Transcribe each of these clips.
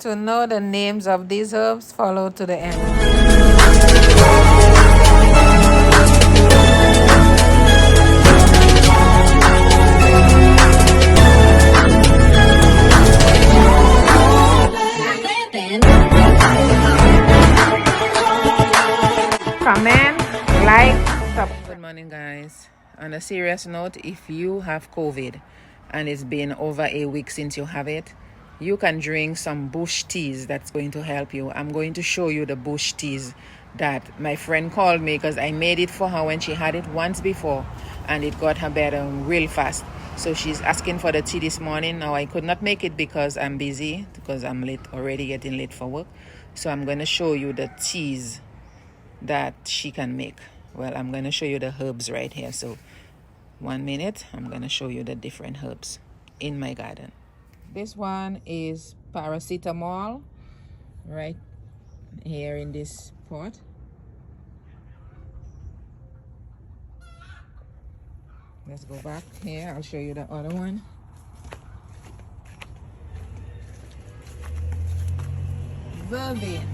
To know the names of these herbs, follow to the end. Comment, like, subscribe. Good morning, guys. On a serious note, if you have COVID and it's been over a week since you have it, you can drink some bush teas. That's going to help you. I'm going to show you the bush teas that my friend called me because I made it for her when she had it once before and it got her better real fast. So she's asking for the tea this morning. Now I could not make it because I'm busy, because I'm late, already getting late for work. So I'm going to show you the teas that she can make. Well, I'm going to show you the herbs right here. So 1 minute, I'm going to show you the different herbs in my garden. This one is paracetamol right here in this pot. Let's go back here. I'll show you the other one. Vervain.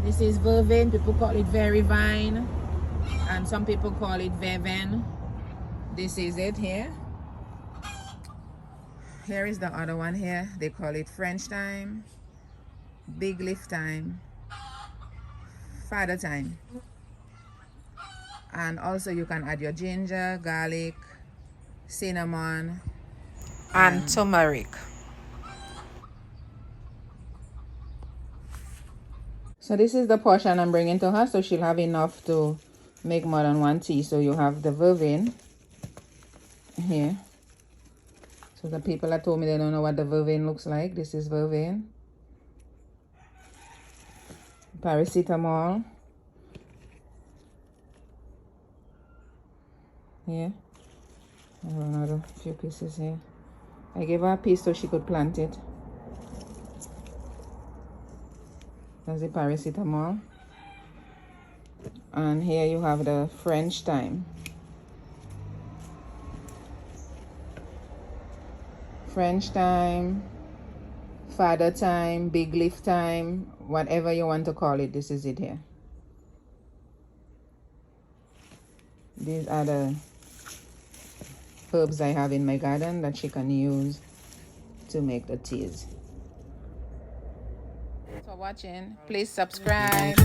This is vervain. People call it verivine, and some people call it verven. This is it here. Here is the other one here. They call it French thyme, big leaf thyme, father thyme. And also you can add your ginger, garlic, cinnamon, and turmeric. So this is the portion I'm bringing to her, so she'll have enough to make more than one tea. So you have the vervain here. So the people that told me they don't know what the vervain looks like, this is vervain. Paracetamol. Here. I have another few pieces here. I gave her a piece so she could plant it. That's the paracetamol. And here you have the French thyme. French thyme, father thyme, big leaf thyme, whatever you want to call it, this is it here. These are the herbs I have in my garden that she can use to make the teas. Thanks for watching. Please subscribe.